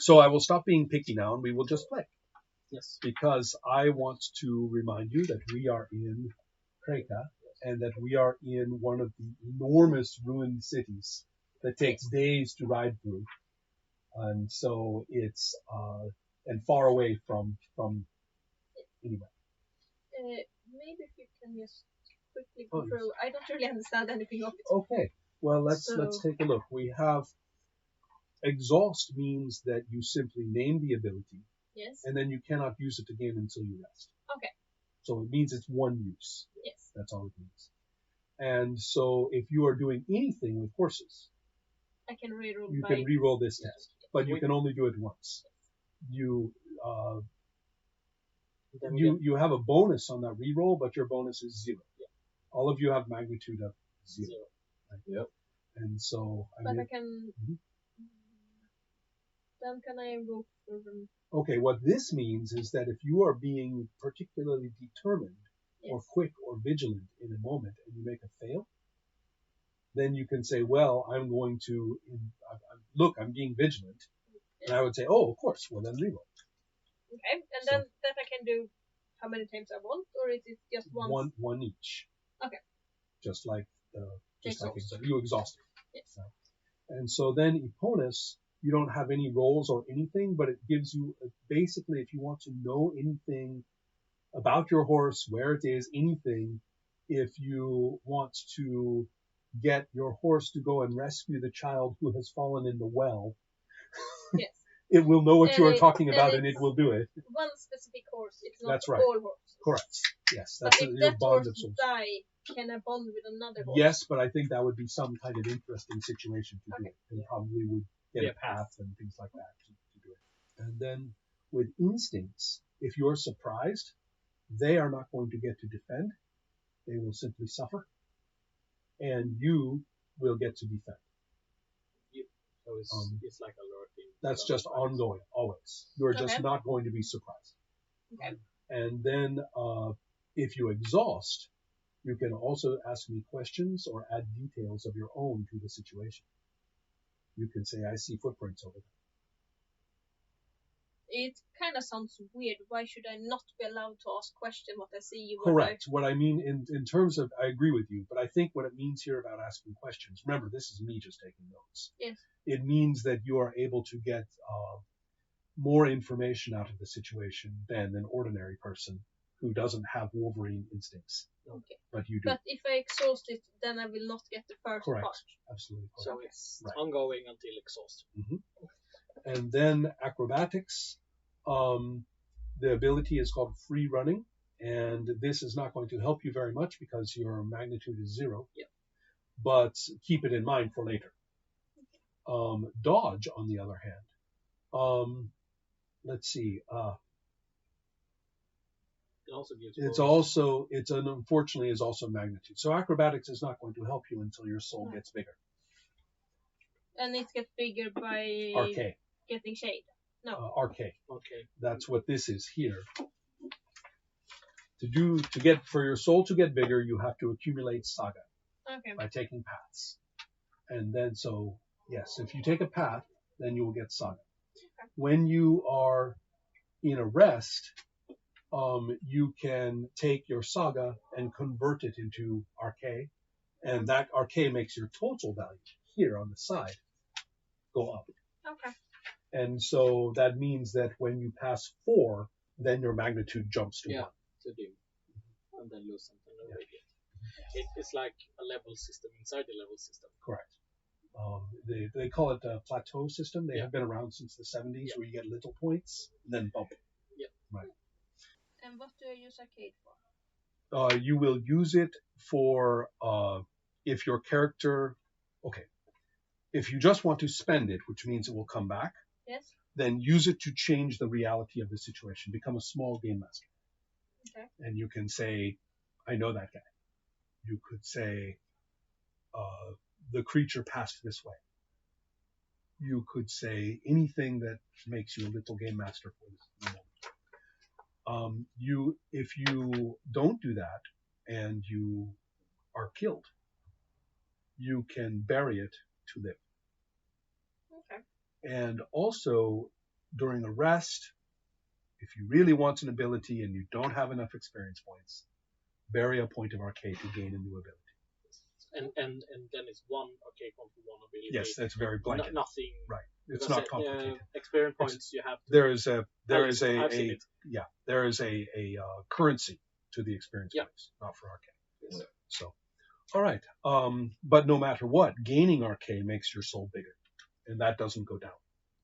So I will stop being picky now, and we will just play. Yes. Because I want to remind you that we are in Kreka, and that we are in one of the enormous ruined cities that takes days to ride through. And so it's and far away from anywhere. Maybe if you can just quickly go through. I don't really understand anything of it. Okay. Well, let's take a look. We have exhaust means that you simply name the ability. Yes. And then you cannot use it again until you rest. Okay. So it means it's one use. Yes. That's all it means. And so if you are doing anything with horses, I can reroll. You can reroll this test, but you can only do it once. You you have a bonus on that reroll, but your bonus is 0. Yeah. All of you have magnitude of 0. Right? Yep. And so I can. Then can I go for them? Okay, what this means is that if you are being particularly determined or quick or vigilant in a moment and you make a fail, then you can say, well, I'm going to, look, I'm being vigilant. And I would say, oh, of course, well then reroll. Okay, and then that I can do how many times I want, or is it just once? One each. Okay. Just like exhaust. You exhausted. Yes. And so then Eponus, you don't have any rolls or anything, but it gives you basically, if you want to know anything about your horse, where it is, anything, if you want to get your horse to go and rescue the child who has fallen in the well, yes. It will know what you are talking about and it will do it. One specific horse, it's not That's right. all horses. Correct. Yes, that's but if your that bond horse of souls. die, can I bond with another horse? Yes, but I think that would be some kind of interesting situation to do it. And probably would get a path and things like that to do it. And then with instincts, if you're surprised, they are not going to get to defend. They will simply suffer. And you will get to defend. So it's like alerting. That's just ongoing, always. You're just not going to be surprised. Okay. And then if you exhaust, you can also ask me questions or add details of your own to the situation. You can say, I see footprints over there. It kind of sounds weird. Why should I not be allowed to ask questions what I see? Correct. What I mean in terms of, I agree with you, but I think what it means here about asking questions, remember, this is me just taking notes. Yes. It means that you are able to get more information out of the situation than an ordinary person who doesn't have Wolverine instincts. Okay. But you do. But if I exhaust it, then I will not get the first Correct. part. Absolutely. Correct. So it's ongoing until exhausted. Mm-hmm. And then acrobatics. The ability is called free running, and this is not going to help you very much because your magnitude is 0. Yeah. But keep it in mind for later. Dodge, on the other hand, let's see. It also gives. Unfortunately is also magnitude. So acrobatics is not going to help you until your soul gets bigger. And it gets bigger by Arcade. Getting shade. No. Arcade. Okay. That's what this is here. For your soul to get bigger, you have to accumulate saga. Okay. By taking paths. And then yes, if you take a path, then you will get saga. Okay. When you are in a rest, you can take your saga and convert it into arcade, and that arcade makes your total value here on the side go up. Okay. And so that means that when you pass 4, then your magnitude jumps to 1. To do. And then lose something immediate. It's like a level system inside the level system. Correct. They call it a plateau system. They have been around since the 70s where you get little points and then bump it. Yeah. Right. And what do I use arcade for? You will use it for if your character... Okay. If you just want to spend it, which means it will come back, yes, then use it to change the reality of the situation. Become a small game master. Okay. And you can say, I know that guy. You could say, the creature passed this way. You could say anything that makes you a little game master for this moment. If you don't do that and you are killed, you can bury it to live. Okay. And also, during a rest, if you really want an ability and you don't have enough experience points, bury a point of arcade to gain a new ability. And then it's one arcade point for one ability. Yes, that's very blanket. Nothing. Right. It's not complicated. Experience points you have to. There is a currency to the experience points, not for arcade. Yes. So, all right. But no matter what, gaining arcade makes your soul bigger, and that doesn't go down.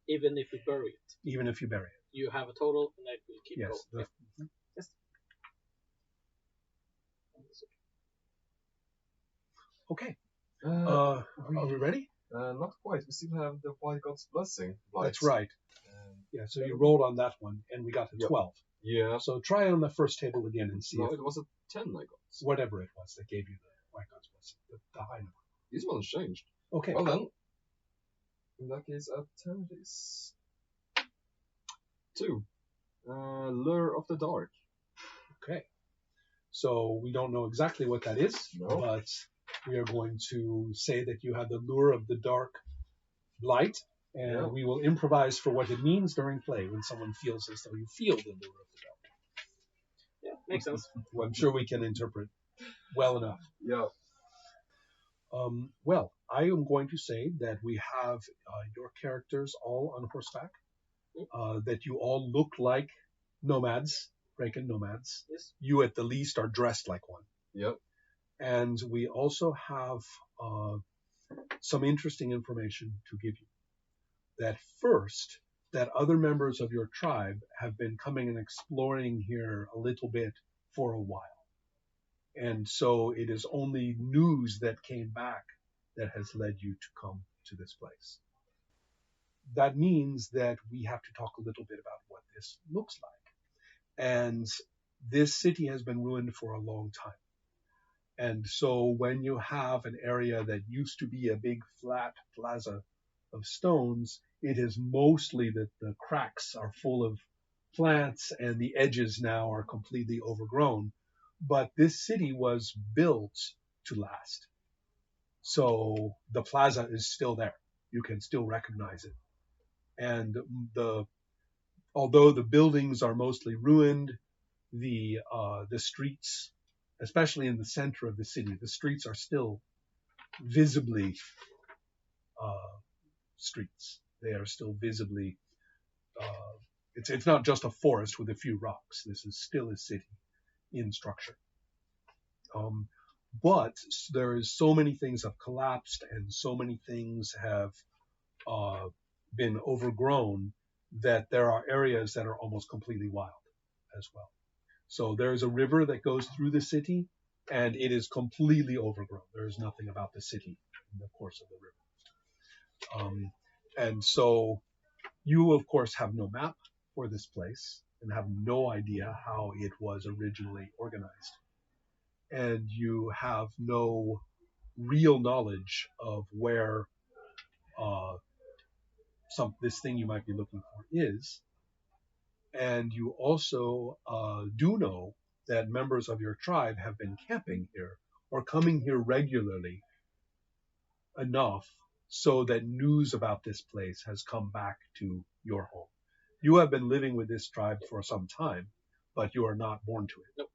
Even if you bury it. Even if you bury it. You have a total, and that will keep going. Yes. Okay. Are we ready? Not quite. We still have the White God's Blessing. That's right. So you rolled on that one, and we got a 12. Yeah. So try it on the first table again and see. No, it was a 10 I got. Whatever it was that gave you the White God's Blessing, the high number. This one's changed. Okay. Well then, in that case, a 10 it is. 2. Lure of the Dark. Okay. So we don't know exactly what that is, but we are going to say that you have the lure of the dark light, and we will improvise for what it means during play when someone feels as though you feel the lure of the dark. Yeah, makes sense. Well, I'm sure we can interpret well enough. Yeah. Well, I am going to say that we have your characters all on horseback, that you all look like nomads, Reagan nomads. Yes. You at the least are dressed like one. Yep. And we also have some interesting information to give you. That first, that other members of your tribe have been coming and exploring here a little bit for a while. And so it is only news that came back that has led you to come to this place. That means that we have to talk a little bit about what this looks like. And this city has been ruined for a long time. And so when you have an area that used to be a big flat plaza of stones, it is mostly that the cracks are full of plants and the edges now are completely overgrown. But this city was built to last. So the plaza is still there. You can still recognize it. And although the buildings are mostly ruined, the streets, especially in the center of the city, the streets are still visibly streets. They are still visibly. It's not just a forest with a few rocks. This is still a city in structure. But there is so many things have collapsed and so many things have been overgrown that there are areas that are almost completely wild as well. So there is a river that goes through the city, and it is completely overgrown. There is nothing about the city in the course of the river. And so you, of course, have no map for this place and have no idea how it was originally organized. And you have no real knowledge of where this thing you might be looking for is. And you also do know that members of your tribe have been camping here or coming here regularly enough so that news about this place has come back to your home. You have been living with this tribe for some time, but you are not born to it. Nope.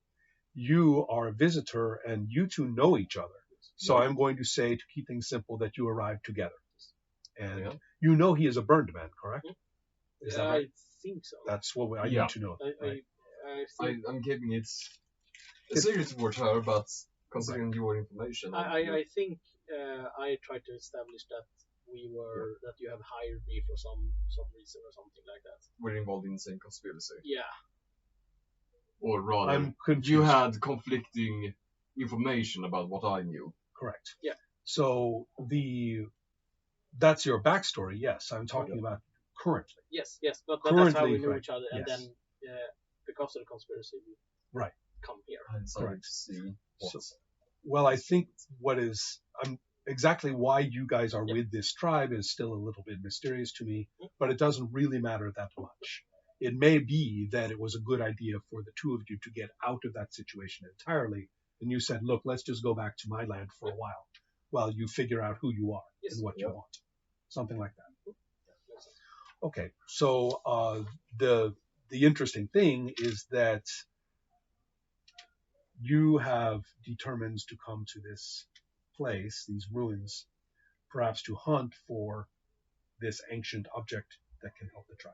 You are a visitor, and you two know each other. So I'm going to say, to keep things simple, that you arrived together. And you know he is a burned man, correct? Is that right? I think so. That's what I need to know. I'm giving it a serious word her, but considering your information. I think I tried to establish that that you have hired me for some reason or something like that. We're involved in the same conspiracy. Yeah. Or rather, I'm confused. You had conflicting information about what I knew. Correct. Yeah. So that's your backstory, yes. I'm talking about currently. Yes, but Currently, that's how we knew correct. each other, and Yes. then because of the conspiracy, we come here. I decided Correct. to see what. Well, I think exactly why you guys are with this tribe is still a little bit mysterious to me, but it doesn't really matter that much. It may be that it was a good idea for the two of you to get out of that situation entirely, and you said, look, let's just go back to my land for a while you figure out who you are and what you want. Something like that. Okay, so the interesting thing is that you have determined to come to this place, these ruins, perhaps to hunt for this ancient object that can help the tribe.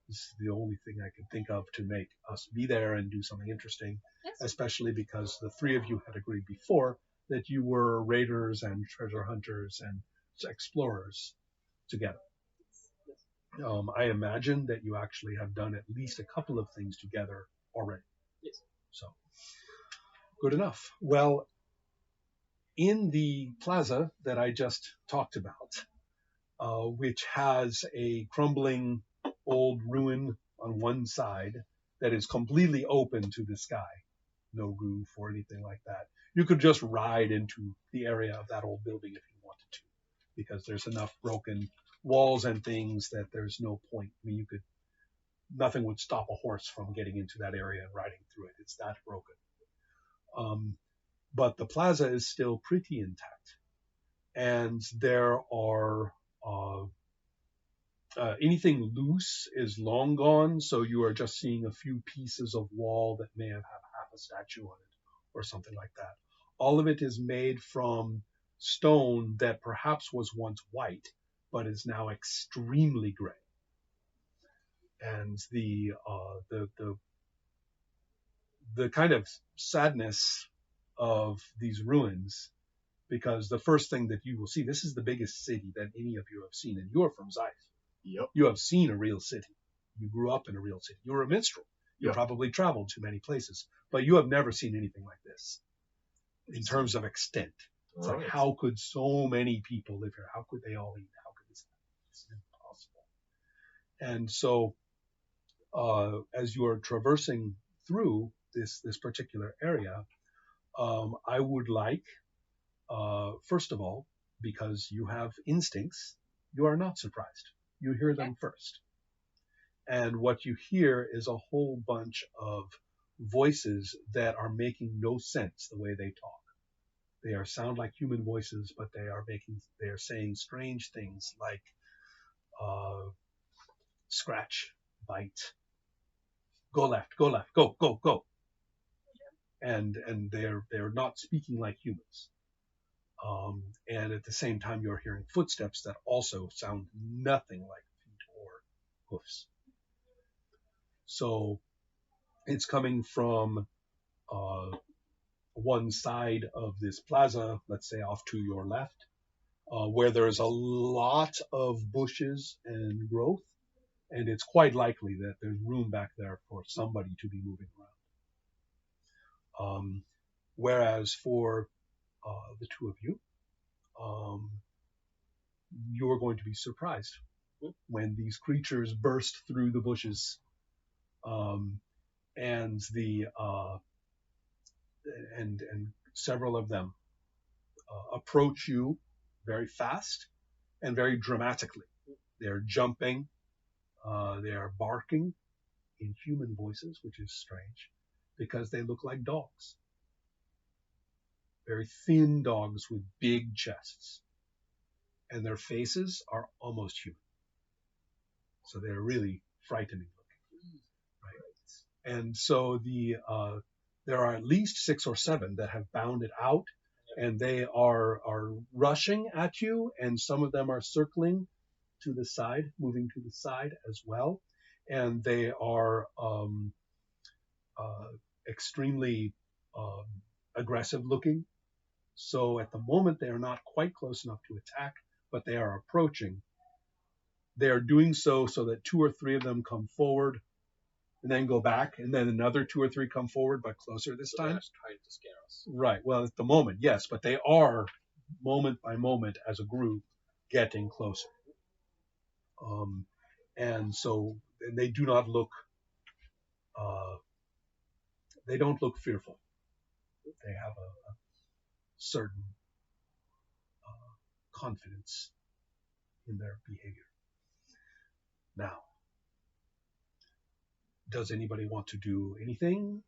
This is the only thing I can think of to make us be there and do something interesting, Yes. especially because the three of you had agreed before that you were raiders and treasure hunters and explorers together. I imagine that you actually have done at least a couple of things together already. Yes. So, good enough. Well, in the plaza that I just talked about, which has a crumbling old ruin on one side that is completely open to the sky, no roof or anything like that. You could just ride into the area of that old building if you wanted to, because there's enough broken walls and things that there's no point. I mean, nothing would stop a horse from getting into that area and riding through it. It's that broken. But the plaza is still pretty intact, and there are anything loose is long gone, so you are just seeing a few pieces of wall that may have half a statue on it or something like that. All of it is made from stone that perhaps was once white, but is now extremely gray. And the kind of sadness of these ruins, because the first thing that you will see, this is the biggest city that any of you have seen, and you're from Zeiss. Yep. You have seen a real city. You grew up in a real city. You were a minstrel. You Yep. probably traveled to many places, but you have never seen anything like this in terms of extent. It's like, how could so many people live here? How could they all eat? How could this happen? This is impossible. And so, as you are traversing through this particular area, I would like, first of all, because you have instincts, you are not surprised. You hear them first. And what you hear is a whole bunch of voices that are making no sense the way they talk. They sound like human voices, but they are saying strange things like scratch, bite, go left, go, go, go. And they're not speaking like humans. And at the same time, you're hearing footsteps that also sound nothing like feet or hoofs. So it's coming from one side of this plaza, let's say off to your left, where there's a lot of bushes and growth, and it's quite likely that there's room back there for somebody to be moving around. Whereas for the two of you, you're going to be surprised when these creatures burst through the bushes, and several of them approach you very fast and very dramatically. They're jumping, they are barking in human voices, which is strange because they look like dogs. Very thin dogs with big chests. And their faces are almost human. So they're really frightening looking. Right? And so there are at least 6 or 7 that have bounded out, and they are rushing at you, and some of them are circling to the side, moving to the side as well. And they are extremely aggressive looking. So at the moment, they are not quite close enough to attack, but they are approaching. They are doing so that 2 or 3 of them come forward and then go back, and then another 2 or 3 come forward, but closer this time. They're trying to scare us. Right. Well, at the moment, yes, but they are, moment by moment, as a group, getting closer. And so they do not look, they don't look fearful. They have a certain confidence in their behavior. Now, does anybody want to do anything?